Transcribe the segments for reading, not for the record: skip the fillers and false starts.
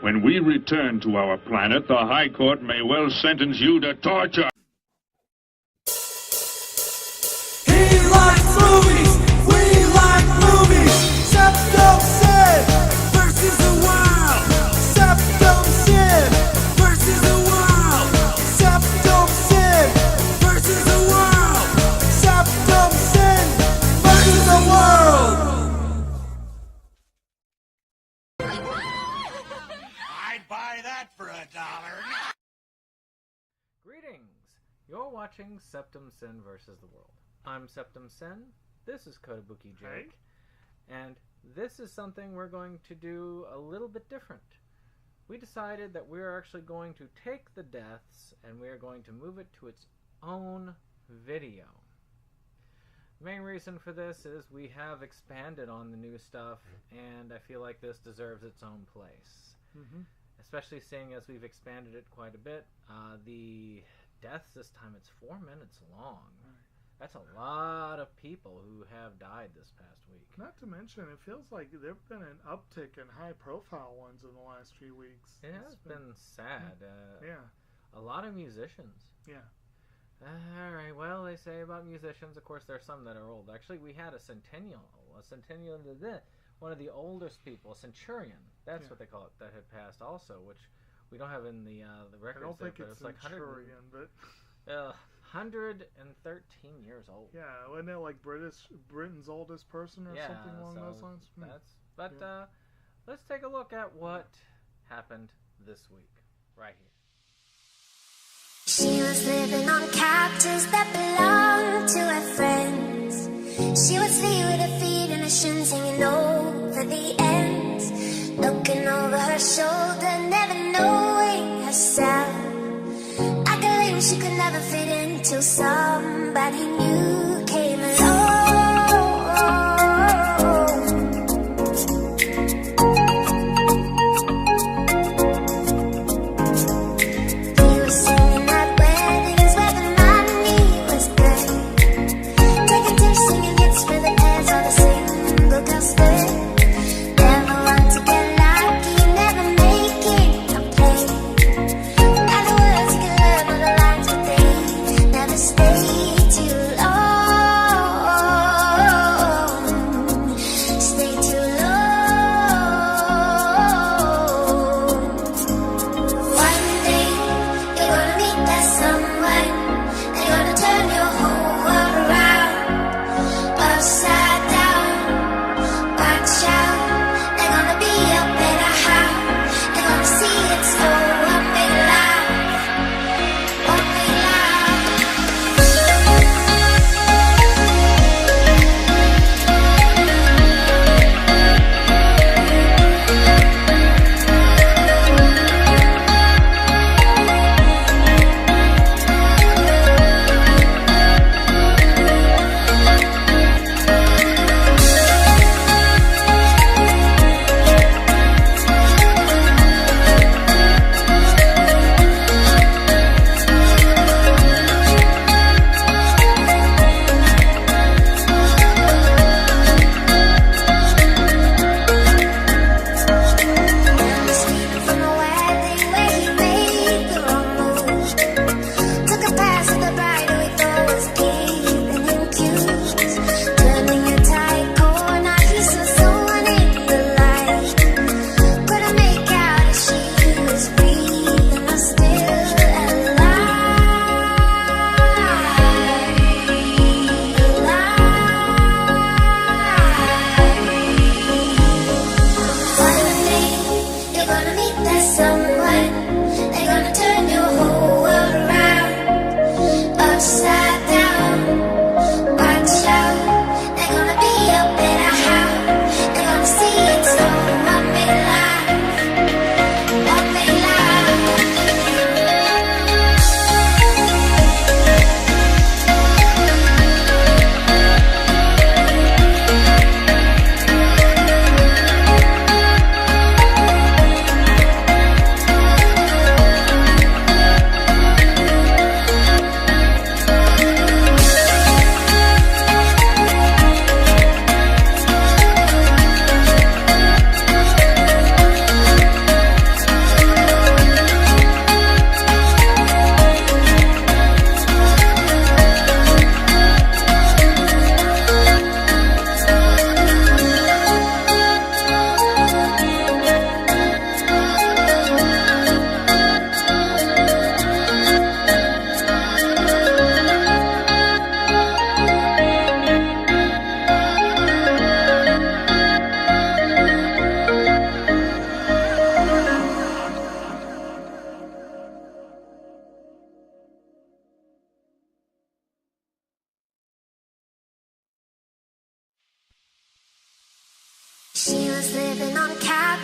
When we return to our planet, the High Court may well sentence you to torture. He likes movies! We like movies! SeptumSin versus the world! SeptumSin versus the world! SeptumSin versus the world! SeptumSin versus the world! I'd buy that for $1. Greetings! You're watching SeptumSin versus the world. I'm SeptumSin. This is Kotobuki Jake. And this is something we're going to do a little bit different. We decided that we're actually going to take the deaths and we're going to move it to its own video. The main reason for this is we have expanded on the new stuff and I feel like this deserves its own place. Especially seeing as we've expanded it quite a bit. The deaths this time, it's 4 minutes long. That's a lot of people who have died this past week. Not to mention, it feels like there have been an uptick in high-profile ones in the last few weeks. It has been sad. Yeah. A lot of musicians. Yeah. Alright, well, they say about musicians, of course, there are some that are old. Actually, we had a centennial, one of the oldest people, a centurion, that's what they call it, that had passed also, which we don't have in the records. I don't think there, it's like centurion, but... 113 years old. Yeah, wasn't it like Britain's oldest person or something along those lines? Let's take a look at what happened this week, right here. She was living on captures that belonged to her friends. She would sleep with her feet in her shins hanging over the ends, looking over her shoulder, never knowing herself. She could never fit in till somebody new came along. We were singing at weddings where the money was good, taking turns singing hits for the pants on the single girl stood. Never want to get lucky, never making a play. Got the words you can learn on the line. Stay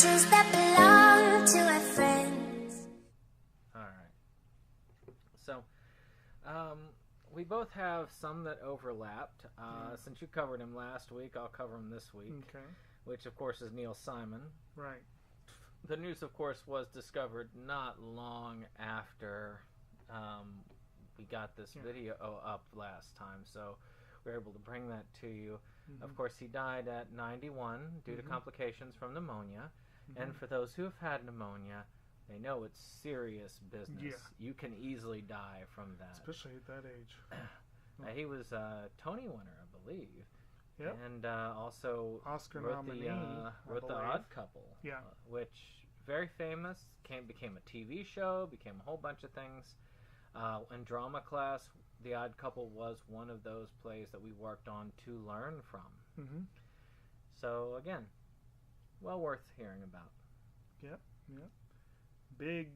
patches that belong to our friends. All right. So, we both have some that overlapped. Since you covered him last week, I'll cover him this week. Okay. Which, of course, is Neil Simon. Right. The news, of course, was discovered not long after we got this video up last time, so we were able to bring that to you. Mm-hmm. Of course, he died at 91 due to complications from pneumoniya. And for those who have had pneumonia, they know it's serious business. Yeah. You can easily die from that. Especially at that age. He was a Tony winner, I believe. Yep. And also Oscar wrote nominee, wrote The Odd Couple. Yeah. Which, very famous, became a TV show, became a whole bunch of things. In drama class, The Odd Couple was one of those plays that we worked on to learn from. Mm-hmm. So, again, well worth hearing about. Yep. Big,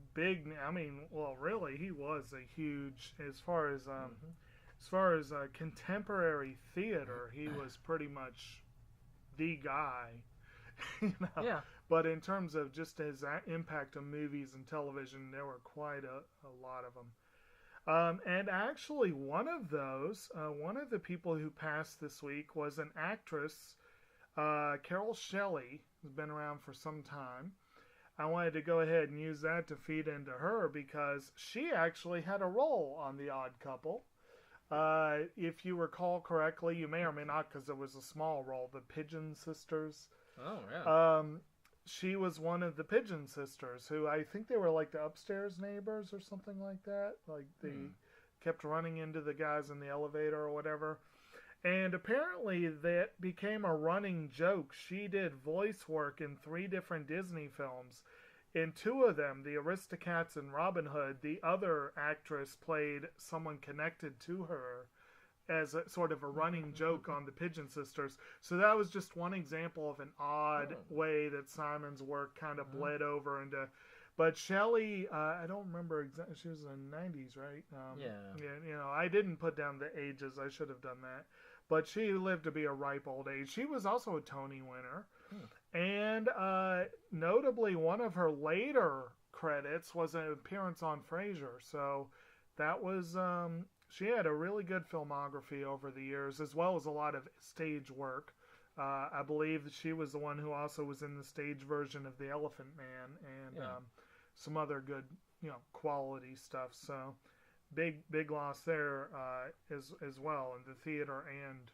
I mean, well, really, he was a huge, as far as contemporary theater, he was pretty much the guy, you know. Yeah. But in terms of just his impact on movies and television, there were quite a lot of them. And actually, one of the people who passed this week was an actress, Carol Shelley, who's been around for some time. I wanted to go ahead and use that to feed into her because she actually had a role on The Odd Couple. If you recall correctly, you may or may not, because it was a small role, the Pigeon Sisters. Oh, yeah. She was one of the Pigeon Sisters, who I think they were like the upstairs neighbors or something like that. Like they kept running into the guys in the elevator or whatever. And apparently that became a running joke. She did voice work in 3 different Disney films. In 2 of them, the Aristocats and Robin Hood, the other actress played someone connected to her as a sort of a running joke on the Pigeon Sisters. So that was just one example of an odd way that Simon's work kind of bled over into. But Shelley, I don't remember exactly. She was in the 90s, right? Yeah. You know, I didn't put down the ages. I should have done that. But she lived to be a ripe old age. She was also a Tony winner. And notably, one of her later credits was an appearance on Frasier. So that was... she had a really good filmography over the years, as well as a lot of stage work. I believe that she was the one who also was in the stage version of The Elephant Man and some other good, quality stuff. So big loss there as well in the theater and,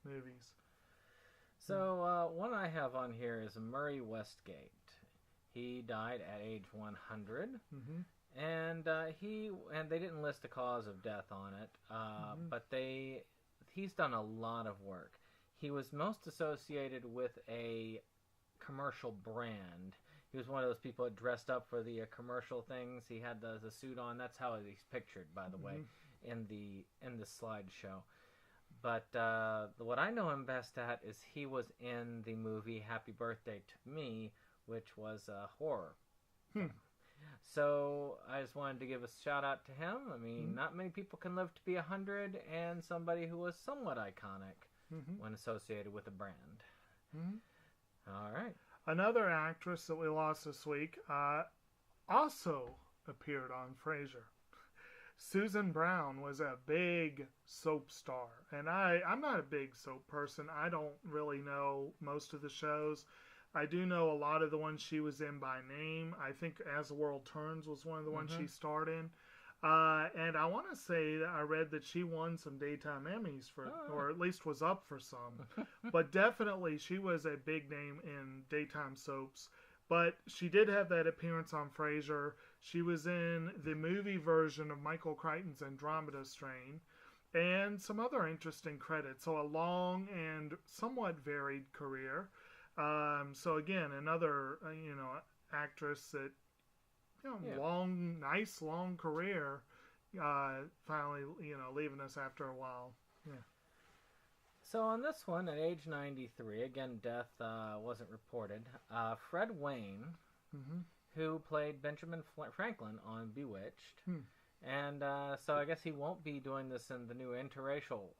movies. So one I have on here is Murray Westgate. He died at age 100. Mm-hmm. And they didn't list a cause of death on it, but he's done a lot of work. He was most associated with a commercial brand. He was one of those people that dressed up for the commercial things. He had the suit on. That's how he's pictured, by the way, in the slideshow. But what I know him best at is he was in the movie Happy Birthday to Me, which was a horror. So I just wanted to give a shout out to him. I mean, not many people can live to be 100, and somebody who was somewhat iconic when associated with a brand. All right. Another actress that we lost this week also appeared on Frasier. Susan Brown was a big soap star, and I'm not a big soap person. I don't really know most of the shows. I do know a lot of the ones she was in by name. I think As the World Turns was one of the ones she starred in. And I want to say that I read that she won some daytime Emmys or at least was up for some. But definitely she was a big name in daytime soaps. But she did have that appearance on Frasier. She was in the movie version of Michael Crichton's Andromeda Strain. And some other interesting credits. So a long and somewhat varied career. So again, another, actress that, nice long career, finally, leaving us after a while. Yeah. So on this one, at age 93, again, death wasn't reported. Fred Wayne, who played Benjamin Franklin on Bewitched. And so I guess he won't be doing this in the new interracial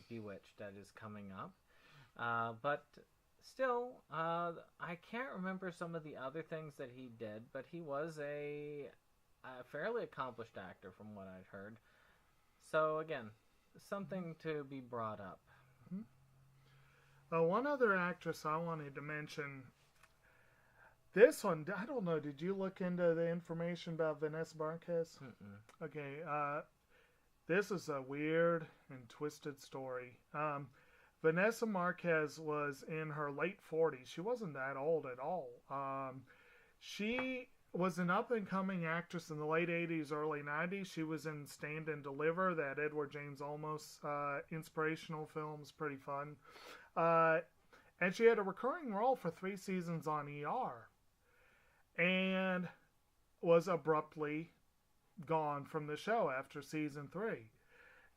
Bewitched that is coming up. But still, I can't remember some of the other things that he did, but he was a fairly accomplished actor from what I'd heard. So again, something to be brought up. One other actress I wanted to mention. This one, I don't know. Did you look into the information about Vanessa Marquez? Mm-mm. Okay. This is a weird and twisted story. Vanessa Marquez was in her late 40s. She wasn't that old at all. She was an up-and-coming actress in the late 80s, early 90s. She was in Stand and Deliver, that Edward James Olmos inspirational film. Is pretty fun. And she had a recurring role for 3 seasons on ER. And was abruptly gone from the show after season 3.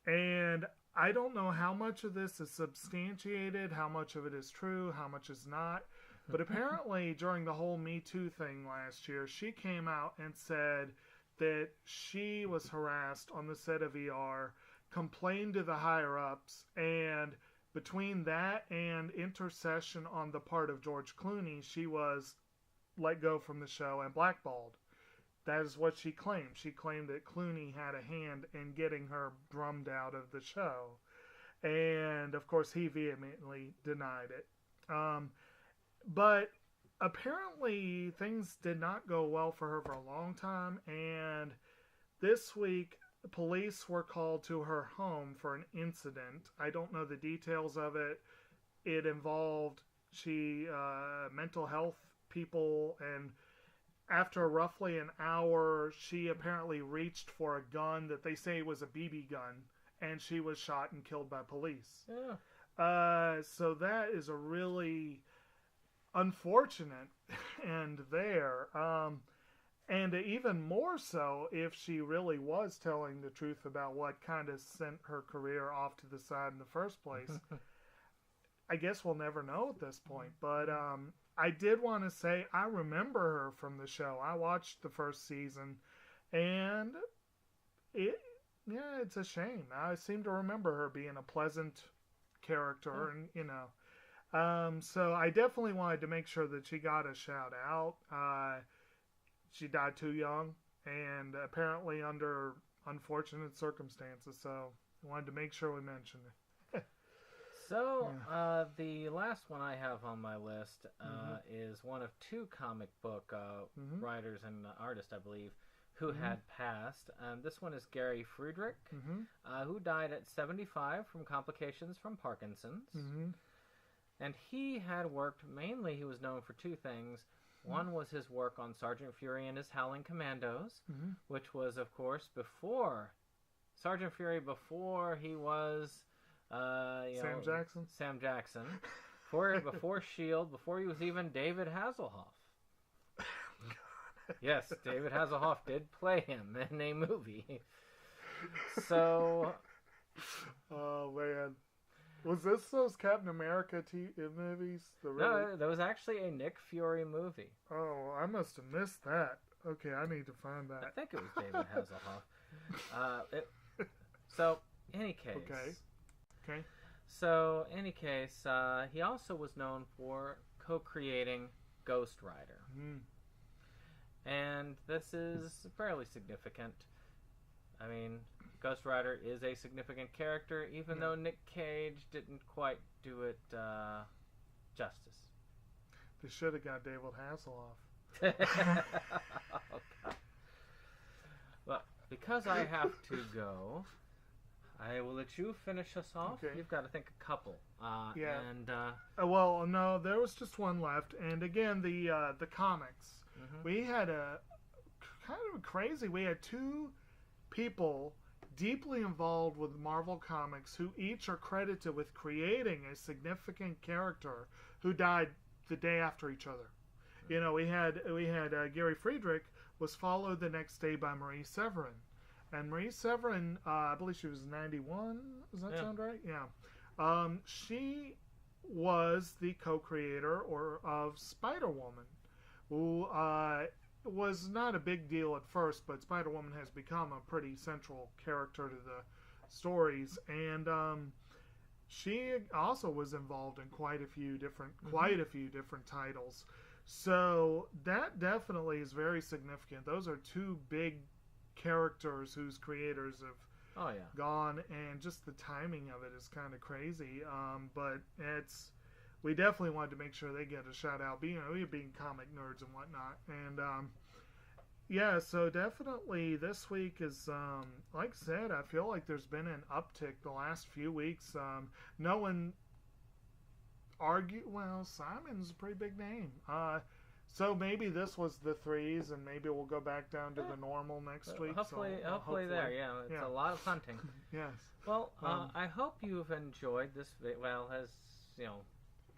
And I don't know how much of this is substantiated, how much of it is true, how much is not. But apparently during the whole Me Too thing last year, she came out and said that she was harassed on the set of ER, complained to the higher-ups, and between that and intercession on the part of George Clooney, she was let go from the show and blackballed. That is what she claimed. She claimed that Clooney had a hand in getting her drummed out of the show. And, of course, he vehemently denied it. But apparently things did not go well for her for a long time. And this week, police were called to her home for an incident. I don't know the details of it. It involved mental health people, and after roughly an hour, she apparently reached for a gun that they say was a BB gun, and she was shot and killed by police. Yeah. So that is a really unfortunate end there. And even more so if she really was telling the truth about what kind of sent her career off to the side in the first place. I guess we'll never know at this point. But I did want to say I remember her from the show. I watched the first season, and it's a shame. I seem to remember her being a pleasant character, and so I definitely wanted to make sure that she got a shout out. She died too young, and apparently under unfortunate circumstances. So I wanted to make sure we mentioned it. So, the last one I have on my list is one of 2 comic book writers and artists, I believe, who had passed. This one is Gary Friedrich, who died at 75 from complications from Parkinson's. And he had worked, mainly he was known for 2 things. One was his work on Sergeant Fury and his Howling Commandos, which was, of course, before Sergeant Fury, before he was Sam Jackson. Before S.H.I.E.L.D., before he was even David Hasselhoff. Yes, David Hasselhoff did play him in a movie. So... Oh, man. Was this those Captain America movies? No, there was actually a Nick Fury movie. Oh, I must have missed that. Okay, I need to find that. I think it was David Hasselhoff. So, any case. Okay. So, any case, he also was known for co-creating Ghost Rider. And this is fairly significant. I mean, Ghost Rider is a significant character, even though Nick Cage didn't quite do it justice. They should have got David Hasselhoff. Oh, God. Well, because I have to go, I will let you finish us off. Okay. You've got to think a couple. And well, no, there was just one left. And again, the comics. We had a kind of crazy. We had 2 people deeply involved with Marvel Comics who each are credited with creating a significant character who died the day after each other. You know, we had Gary Friedrich was followed the next day by Marie Severin. And Marie Severin, I believe she was 91. Does that sound right? Yeah. She was the co-creator of Spider-Woman, who was not a big deal at first, but Spider-Woman has become a pretty central character to the stories. And she also was involved in quite a few different titles. So that definitely is very significant. Those are two big characters whose creators have gone, and just the timing of it is kind of crazy. But we definitely wanted to make sure they get a shout out. We being comic nerds and whatnot, and so definitely this week is like I said, I feel like there's been an uptick the last few weeks. No one argued. Well, Simon's a pretty big name. So maybe this was the threes, and maybe we'll go back down to the normal next week. Hopefully there. Yeah, it's a lot of hunting. Yes. Well, I hope you've enjoyed this. As you know,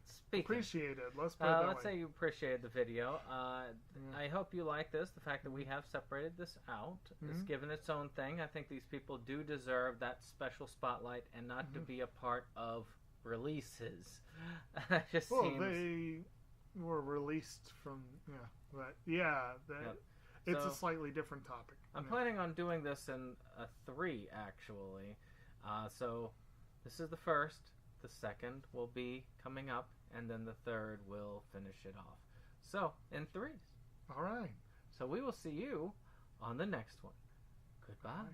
speaking. Appreciate it. Let's put it that let's way. say you appreciated the video. I hope you like this. The fact that we have separated this out, it's given its own thing. I think these people do deserve that special spotlight and not to be a part of releases. It just seems. They were released from it's a slightly different topic. I'm planning on doing this in a 3 actually. So this is the first. The second will be coming up, and then the third will finish it off. So in 3s. All right. So we will see you on the next one. Goodbye.